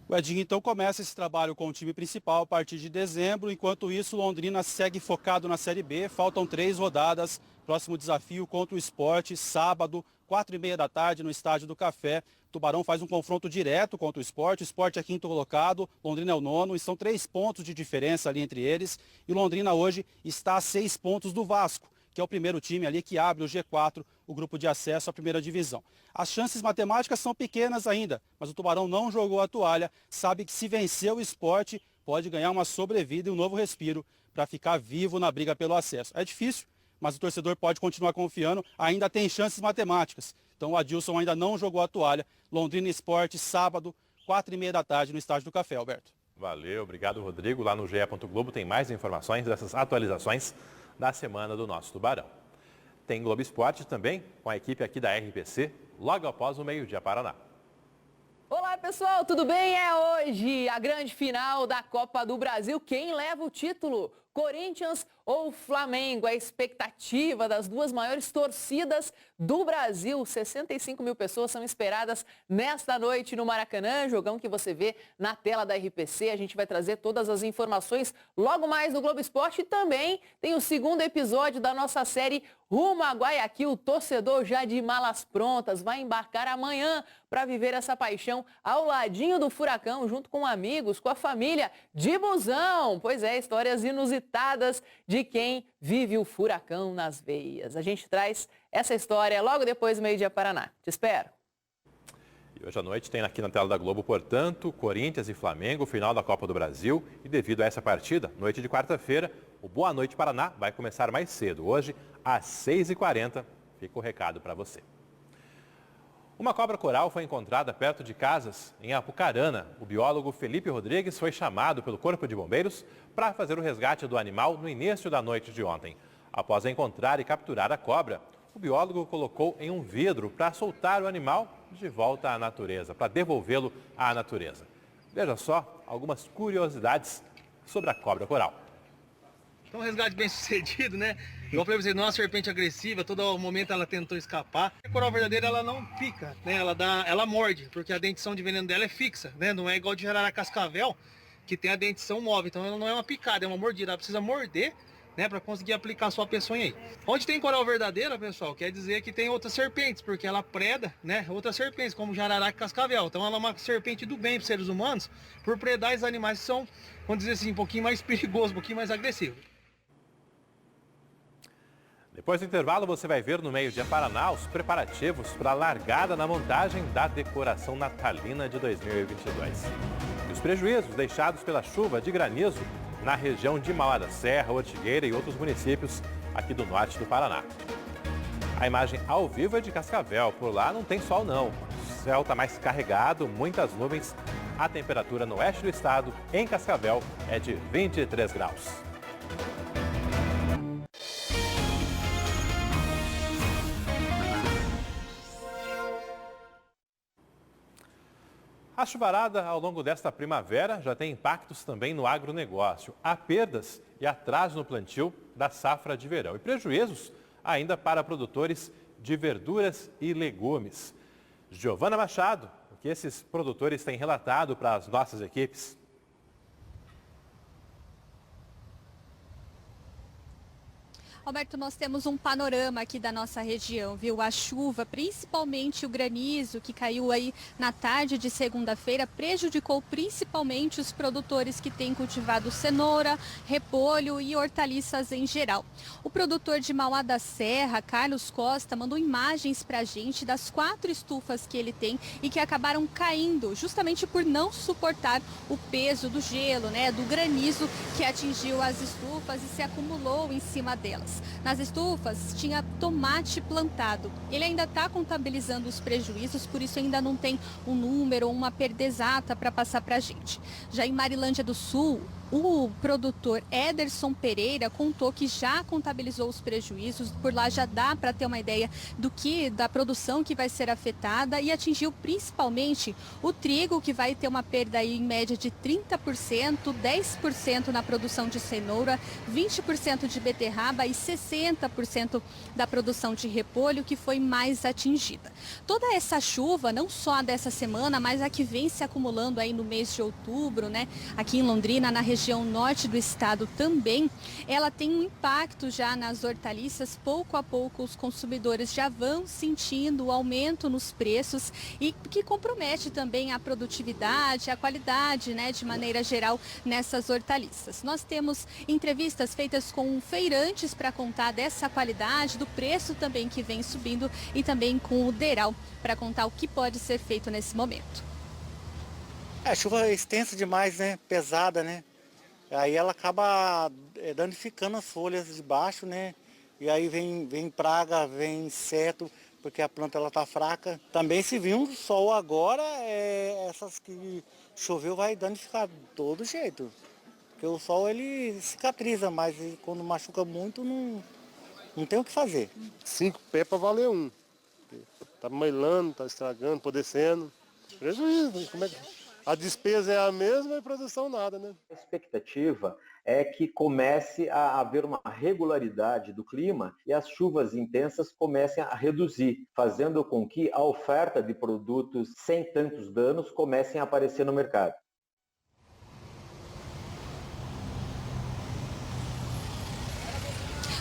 O Edinho, então, começa esse trabalho com o time principal a partir de dezembro. Enquanto isso, o Londrina segue focado na Série B. Faltam 3 rodadas. Próximo desafio contra o Sport, sábado, 4h30 da tarde, no Estádio do Café. O Tubarão faz um confronto direto contra o Sport. O Sport é 5º colocado, Londrina é o 9º. E são 3 pontos de diferença ali entre eles. E o Londrina hoje está a 6 pontos do Vasco, que é o primeiro time ali que abre o G4, o grupo de acesso à primeira divisão. As chances matemáticas são pequenas ainda, mas o Tubarão não jogou a toalha, sabe que se vencer o Sport, pode ganhar uma sobrevida e um novo respiro para ficar vivo na briga pelo acesso. É difícil, mas o torcedor pode continuar confiando, ainda tem chances matemáticas. Então o Adilson ainda não jogou a toalha. Londrina Sport, sábado, 4h30 da tarde, no Estádio do Café, Alberto. Valeu, obrigado, Rodrigo. Lá no GE. Globo tem mais informações dessas atualizações da semana do nosso Tubarão. Tem Globo Esporte também, com a equipe aqui da RPC, logo após o meio-dia Paraná. Olá, pessoal, tudo bem? É hoje a grande final da Copa do Brasil. Quem leva o título? Corinthians ou Flamengo? A expectativa das duas maiores torcidas do Brasil. 65 mil pessoas são esperadas nesta noite no Maracanã, jogão que você vê na tela da RPC. A gente vai trazer todas as informações logo mais no Globo Esporte. E também tem o 2º episódio da nossa série Rumo a Guayaquil. O torcedor já de malas prontas vai embarcar amanhã para viver essa paixão ao ladinho do Furacão, junto com amigos, com a família, de busão. Pois é, histórias inusitadas de quem vive o Furacão nas veias. A gente traz essa história logo depois do meio-dia Paraná. Te espero. E hoje à noite tem aqui na tela da Globo, portanto, Corinthians e Flamengo, final da Copa do Brasil. E devido a essa partida, noite de quarta-feira, o Boa Noite Paraná vai começar mais cedo. Hoje, às 6h40, fica o recado para você. Uma cobra coral foi encontrada perto de casas em Apucarana. O biólogo Felipe Rodrigues foi chamado pelo Corpo de Bombeiros para fazer o resgate do animal no início da noite de ontem. Após encontrar e capturar a cobra, o biólogo colocou em um vidro para soltar o animal de volta à natureza, para devolvê-lo à natureza. Veja só algumas curiosidades sobre a cobra coral. Então, um resgate bem sucedido, né? Igual eu falei pra vocês, não é uma serpente agressiva, todo momento ela tentou escapar. A coral verdadeira, ela não pica, né? Ela morde, porque a dentição de veneno dela é fixa, né? Não é igual de jararaca cascavel, que tem a dentição móvel. Então ela não é uma picada, é uma mordida. Ela precisa morder, né, para conseguir aplicar a sua peçonha aí. Onde tem coral verdadeira, pessoal, quer dizer que tem outras serpentes, porque ela preda, né, outras serpentes, como jararaca e cascavel. Então ela é uma serpente do bem para os seres humanos, por predar os animais que são, vamos dizer assim, um pouquinho mais perigosos, um pouquinho mais agressivos. Depois do intervalo, você vai ver no meio-dia Paraná os preparativos para a largada na montagem da decoração natalina de 2022. E os prejuízos deixados pela chuva de granizo na região de Mauá da Serra, Ortigueira e outros municípios aqui do norte do Paraná. A imagem ao vivo é de Cascavel. Por lá não tem sol não. O céu está mais carregado, muitas nuvens. A temperatura no oeste do estado, em Cascavel, é de 23 graus. A chuvarada ao longo desta primavera já tem impactos também no agronegócio. Há perdas e atraso no plantio da safra de verão e prejuízos ainda para produtores de verduras e legumes. Giovana Machado, o que esses produtores têm relatado para as nossas equipes? Alberto, nós temos um panorama aqui da nossa região, viu? A chuva, principalmente o granizo que caiu aí na tarde de segunda-feira, prejudicou principalmente os produtores que têm cultivado cenoura, repolho e hortaliças em geral. O produtor de Mauá da Serra, Carlos Costa, mandou imagens pra gente das 4 estufas que ele tem e que acabaram caindo, justamente por não suportar o peso do gelo, né? Do granizo que atingiu as estufas e se acumulou em cima delas. Nas estufas tinha tomate plantado. Ele ainda está contabilizando os prejuízos, por isso ainda não tem um número ou uma perda exata para passar para a gente. Já em Marilândia do Sul, o produtor Ederson Pereira contou que já contabilizou os prejuízos, por lá já dá para ter uma ideia da produção que vai ser afetada e atingiu principalmente o trigo, que vai ter uma perda aí em média de 30%, 10% na produção de cenoura, 20% de beterraba e 60% da produção de repolho, que foi mais atingida. Toda essa chuva, não só dessa semana, mas a que vem se acumulando aí no mês de outubro, né, aqui em Londrina, na região norte do estado também, ela tem um impacto já nas hortaliças. Pouco a pouco os consumidores já vão sentindo o aumento nos preços e que compromete também a produtividade, a qualidade, né, de maneira geral nessas hortaliças. Nós temos entrevistas feitas com feirantes para contar dessa qualidade, do preço também que vem subindo e também com o Deral para contar o que pode ser feito nesse momento. A chuva é extensa demais, né? Pesada, né? Aí ela acaba danificando as folhas de baixo, né? E aí vem praga, vem inseto, porque a planta ela tá fraca. Também se vir um sol agora, essas que choveu vai danificar de todo jeito. Porque o sol ele cicatriza, mas quando machuca muito não tem o que fazer. 5 pés para valer 1. Tá melando, tá estragando, apodrecendo. Prejuízo, como é que... A despesa é a mesma e a produção nada, né? A expectativa é que comece a haver uma regularidade do clima e as chuvas intensas comecem a reduzir, fazendo com que a oferta de produtos sem tantos danos comecem a aparecer no mercado.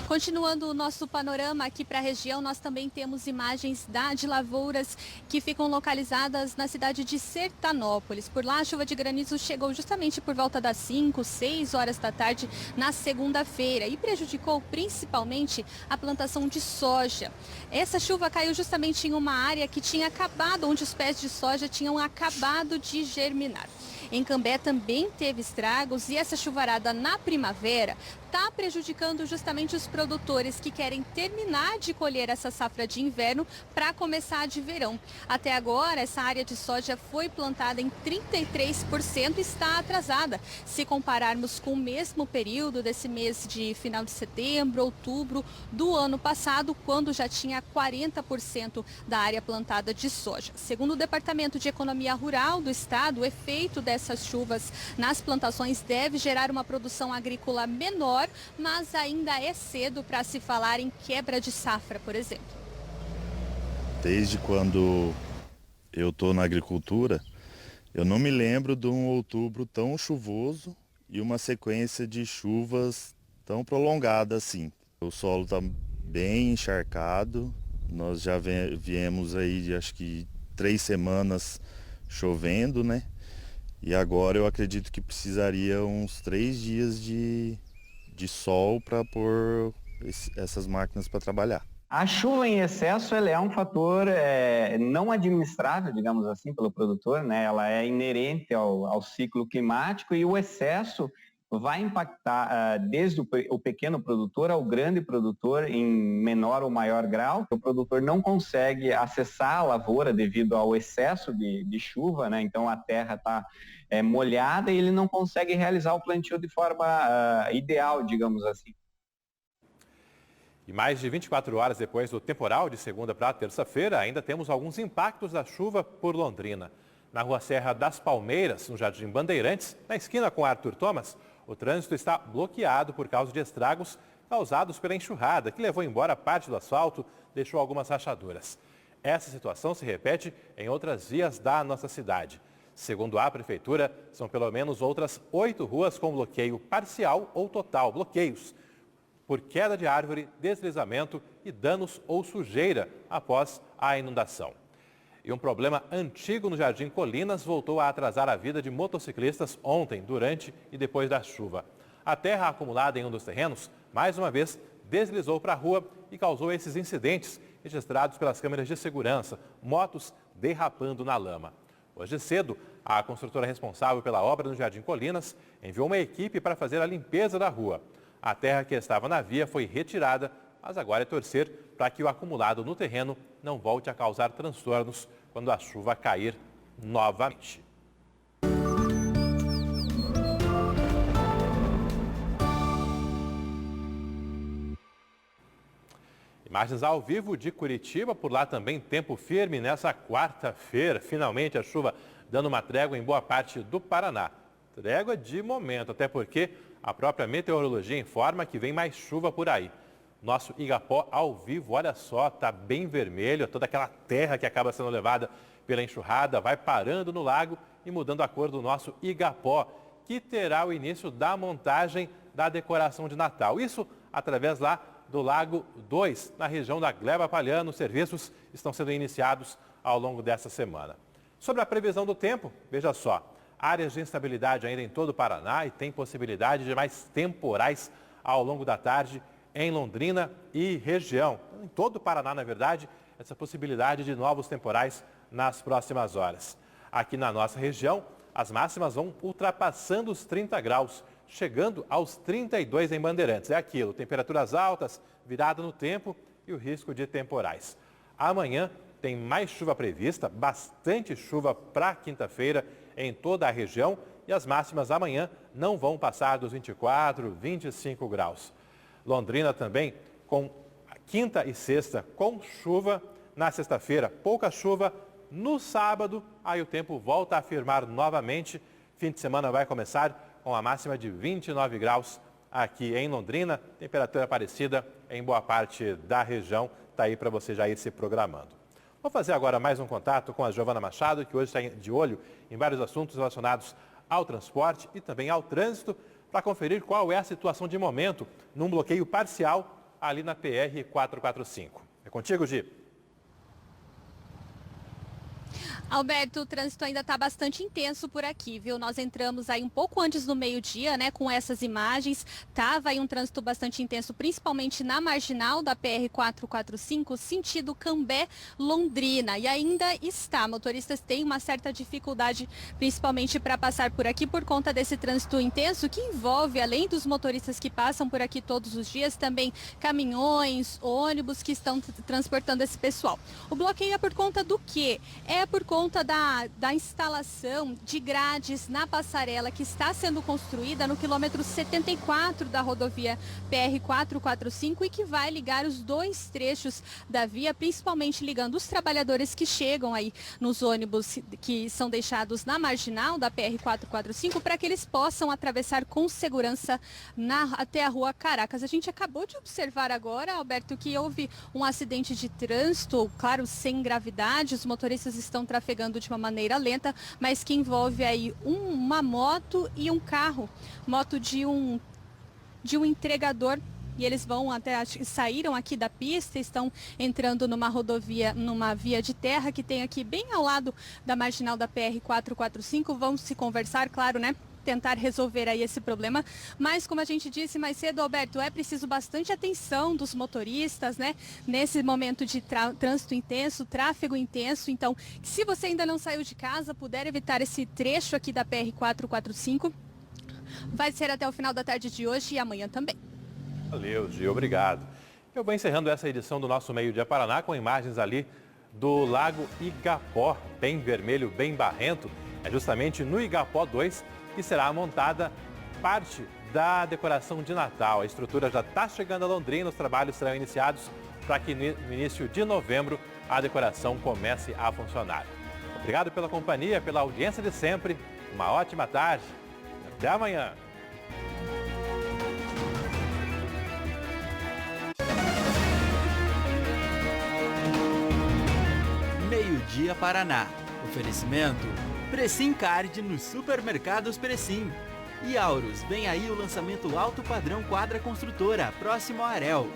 Continuando o nosso panorama aqui para a região, nós também temos imagens de lavouras que ficam localizadas na cidade de Sertanópolis. Por lá, a chuva de granizo chegou justamente por volta das 5, 6 horas da tarde na segunda-feira e prejudicou principalmente a plantação de soja. Essa chuva caiu justamente em uma área que tinha acabado, onde os pés de soja tinham acabado de germinar. Em Cambé também teve estragos e essa chuvarada na primavera está prejudicando justamente os produtores que querem terminar de colher essa safra de inverno para começar a de verão. Até agora, essa área de soja foi plantada em 33% e está atrasada. Se compararmos com o mesmo período desse mês de final de setembro, outubro do ano passado, quando já tinha 40% da área plantada de soja. Segundo o Departamento de Economia Rural do Estado, o efeito dessa dessas chuvas nas plantações deve gerar uma produção agrícola menor, mas ainda é cedo para se falar em quebra de safra, por exemplo. Desde quando eu estou na agricultura, eu não me lembro de um outubro tão chuvoso e uma sequência de chuvas tão prolongada assim. O solo está bem encharcado, nós já viemos aí de acho que 3 semanas chovendo, né? E agora eu acredito que precisaria uns 3 dias de sol para pôr essas máquinas para trabalhar. A chuva em excesso ela é um fator não administrável, digamos assim, pelo produtor, né? Ela é inerente ao ciclo climático e o excesso vai impactar desde o pequeno produtor ao grande produtor em menor ou maior grau. O produtor não consegue acessar a lavoura devido ao excesso de chuva, né? Então a terra está molhada e ele não consegue realizar o plantio de forma ideal, digamos assim. E mais de 24 horas depois do temporal de segunda para terça-feira, ainda temos alguns impactos da chuva por Londrina. Na Rua Serra das Palmeiras, no Jardim Bandeirantes, na esquina com Arthur Thomas, o trânsito está bloqueado por causa de estragos causados pela enxurrada, que levou embora parte do asfalto, deixou algumas rachaduras. Essa situação se repete em outras vias da nossa cidade. Segundo a Prefeitura, são pelo menos outras 8 ruas com bloqueio parcial ou total, bloqueios por queda de árvore, deslizamento e danos ou sujeira após a inundação. E um problema antigo no Jardim Colinas voltou a atrasar a vida de motociclistas ontem, durante e depois da chuva. A terra acumulada em um dos terrenos, mais uma vez, deslizou para a rua e causou esses incidentes registrados pelas câmeras de segurança, motos derrapando na lama. Hoje cedo, a construtora responsável pela obra no Jardim Colinas enviou uma equipe para fazer a limpeza da rua. A terra que estava na via foi retirada, mas agora é torcer para que o acumulado no terreno não volte a causar transtornos quando a chuva cair novamente. Imagens ao vivo de Curitiba, por lá também tempo firme nessa quarta-feira. Finalmente a chuva dando uma trégua em boa parte do Paraná. Trégua de momento, até porque a própria meteorologia informa que vem mais chuva por aí. Nosso Igapó ao vivo, olha só, está bem vermelho, toda aquela terra que acaba sendo levada pela enxurrada vai parando no lago e mudando a cor do nosso Igapó, que terá o início da montagem da decoração de Natal. Isso através lá do Lago 2, na região da Gleba Palhano. Os serviços estão sendo iniciados ao longo dessa semana. Sobre a previsão do tempo, veja só. Áreas de instabilidade ainda em todo o Paraná e tem possibilidade de mais temporais ao longo da tarde em Londrina e região. Em todo o Paraná, na verdade, essa possibilidade de novos temporais nas próximas horas. Aqui na nossa região, as máximas vão ultrapassando os 30 graus, chegando aos 32 em Bandeirantes. É aquilo, temperaturas altas, virada no tempo e o risco de temporais. Amanhã tem mais chuva prevista, bastante chuva para quinta-feira em toda a região e as máximas amanhã não vão passar dos 24, 25 graus. Londrina também com quinta e sexta com chuva, na sexta-feira pouca chuva, no sábado aí o tempo volta a firmar novamente, fim de semana vai começar com a máxima de 29 graus aqui em Londrina, temperatura parecida em boa parte da região, está aí para você já ir se programando. Vou fazer agora mais um contato com a Giovana Machado, que hoje está de olho em vários assuntos relacionados ao transporte e também ao trânsito, para conferir qual é a situação de momento num bloqueio parcial ali na PR 445. É contigo, Gi. Alberto, o trânsito ainda está bastante intenso por aqui, viu? Nós entramos aí um pouco antes do meio-dia, né, com essas imagens. Tava aí um trânsito bastante intenso, principalmente na marginal da PR 445, sentido Cambé, Londrina. E ainda está, motoristas têm uma certa dificuldade, principalmente para passar por aqui por conta desse trânsito intenso, que envolve, além dos motoristas que passam por aqui todos os dias, também caminhões, ônibus que estão transportando esse pessoal. O bloqueio é por conta do quê? É por conta conta da instalação de grades na passarela que está sendo construída no quilômetro 74 da rodovia PR-445 e que vai ligar os dois trechos da via, principalmente ligando os trabalhadores que chegam aí nos ônibus que são deixados na marginal da PR-445 para que eles possam atravessar com segurança até a rua Caracas. A gente acabou de observar agora, Alberto, que houve um acidente de trânsito, claro, sem gravidade, os motoristas estão trafegando de uma maneira lenta, mas que envolve aí uma moto e um carro, moto de um entregador. E eles saíram aqui da pista, estão entrando numa rodovia, numa via de terra que tem aqui bem ao lado da marginal da PR-445. Vão se conversar, claro, né? Tentar resolver aí esse problema, mas como a gente disse mais cedo, Alberto, é preciso bastante atenção dos motoristas, né? Nesse momento de trânsito intenso, tráfego intenso, então, se você ainda não saiu de casa, puder evitar esse trecho aqui da PR-445, vai ser até o final da tarde de hoje e amanhã também. Valeu, Gil, obrigado. Eu vou encerrando essa edição do nosso Meio Dia Paraná com imagens ali do Lago Igapó, bem vermelho, bem barrento. É justamente no Igapó 2 que será montada parte da decoração de Natal. A estrutura já está chegando a Londrina, os trabalhos serão iniciados para que no início de novembro a decoração comece a funcionar. Obrigado pela companhia, pela audiência de sempre. Uma ótima tarde. Até amanhã. Meio Dia Paraná. Oferecimento Precim Card nos supermercados Precim. E Aurus, vem aí o lançamento alto padrão Quadra Construtora, próximo a Arel.